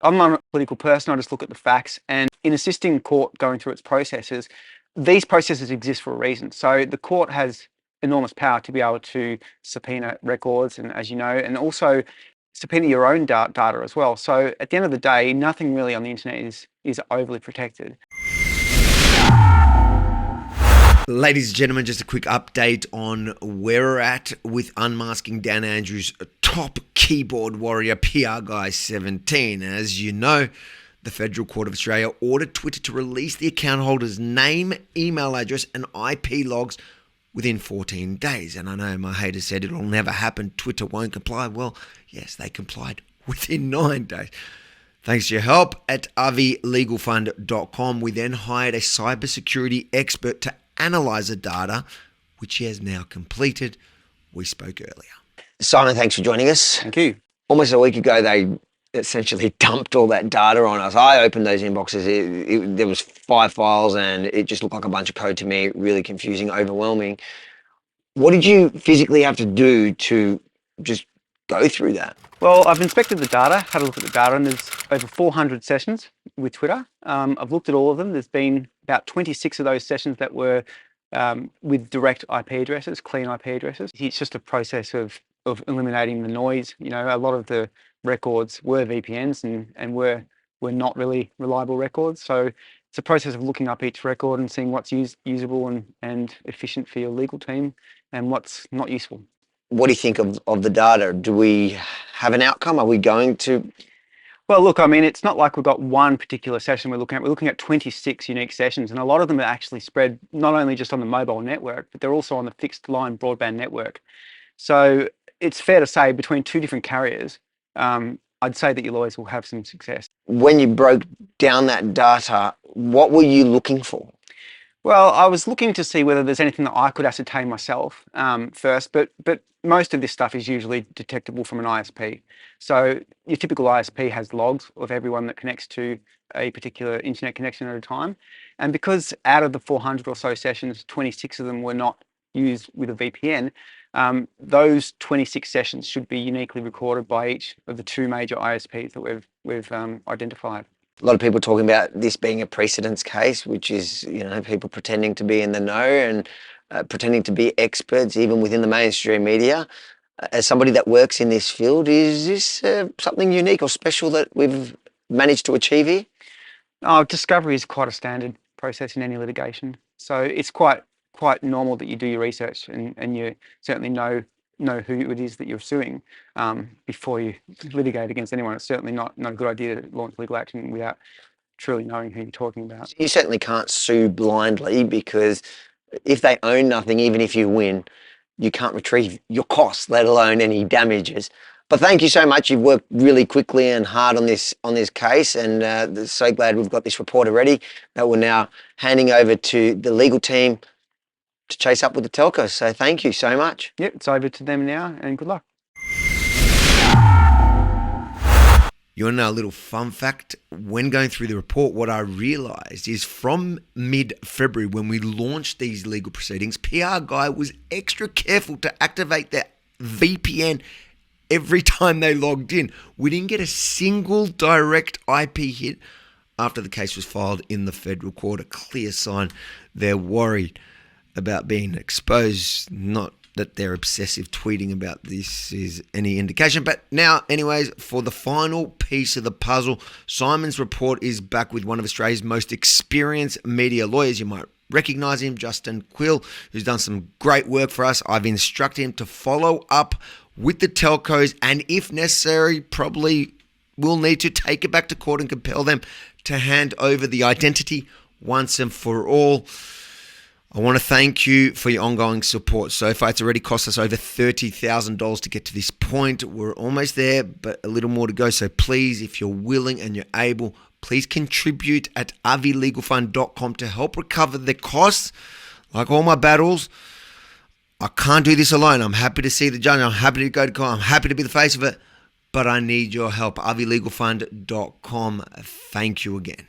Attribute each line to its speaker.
Speaker 1: I'm not a political person, I just look at the facts. And in assisting court going through its processes, these processes exist for a reason. So the court has enormous power to be able to subpoena records, and as you know, and also subpoena your own data as well. So at the end of the day, nothing really on the internet is overly protected.
Speaker 2: Ladies and gentlemen, just a quick update on where we're at with unmasking Dan Andrews' top keyboard warrior, PRGuy 17. As you know, the Federal Court of Australia ordered Twitter to release the account holder's name, email address, and IP logs within 14 days. And I know my haters said it'll never happen, Twitter won't comply. Well, yes, they complied within 9 days. Thanks to your help at avilegalfund.com, we then hired a cybersecurity expert to analyze the data, which he has now completed. We spoke earlier.
Speaker 3: Simon, thanks for joining us.
Speaker 1: Thank you.
Speaker 3: Almost a week ago, they essentially dumped all that data on us. I opened those inboxes. There was 5 files, and it just looked like a bunch of code to me. Really confusing, overwhelming. What did you physically have to do to just go through that?
Speaker 1: Well, I've inspected the data, had a look at the data, and there's over 400 sessions with Twitter. I've looked at all of them. There's been about 26 of those sessions that were with direct IP addresses, clean IP addresses. It's just a process of eliminating the noise. You know, a lot of the records were VPNs and were not really reliable records. So it's a process of looking up each record and seeing what's usable and efficient for your legal team and what's not useful.
Speaker 3: What do you think of the data? Do we have an outcome? Are we going to?
Speaker 1: Well, look, I mean, it's not like we've got one particular session we're looking at. We're looking at 26 unique sessions, and a lot of them are actually spread not only just on the mobile network, but they're also on the fixed line broadband network. So it's fair to say between 2 different carriers, I'd say that your lawyers will have some success.
Speaker 3: When you broke down that data, what were you looking for?
Speaker 1: Well, I was looking to see whether there's anything that I could ascertain myself first, but most of this stuff is usually detectable from an ISP. So your typical ISP has logs of everyone that connects to a particular internet connection at a time. And because out of the 400 or so sessions, 26 of them were not used with a VPN, those 26 sessions should be uniquely recorded by each of the 2 major ISPs that we've identified.
Speaker 3: A lot of people talking about this being a precedence case, which is, you know, people pretending to be in the know and pretending to be experts even within the mainstream media. As somebody that works in this field, is this something unique or special that we've managed to achieve here?
Speaker 1: Discovery is quite a standard process in any litigation. So it's quite normal that you do your research and you certainly know who it is that you're suing before you litigate against anyone. It's certainly not a good idea to launch legal action without truly knowing who you're talking about.
Speaker 3: You certainly can't sue blindly, because if they own nothing, even if you win, you can't retrieve your costs, let alone any damages. But thank you so much. You've worked really quickly and hard on this case, and so glad we've got this report already that we're now handing over to the legal team to chase up with the telcos. So thank you so much.
Speaker 1: Yep, it's over to them now, and good luck.
Speaker 2: You want to know a little fun fact? When going through the report, what I realized is from mid-February, when we launched these legal proceedings, PRGuy was extra careful to activate their VPN every time they logged in. We didn't get a single direct IP hit after the case was filed in the federal court. A clear sign they're worried about being exposed, not that their obsessive tweeting about this is any indication. But now, anyways, for the final piece of the puzzle, Simon's report is back with one of Australia's most experienced media lawyers. You might recognize him, Justin Quill, who's done some great work for us. I've instructed him to follow up with the telcos, and if necessary, probably will need to take it back to court and compel them to hand over the identity once and for all. I want to thank you for your ongoing support. So far, it's already cost us over $30,000 to get to this point. We're almost there, but a little more to go. So please, if you're willing and you're able, please contribute at avilegalfund.com to help recover the costs. Like all my battles, I can't do this alone. I'm happy to see the judge. I'm happy to go to court. I'm happy to be the face of it, but I need your help. avilegalfund.com. Thank you again.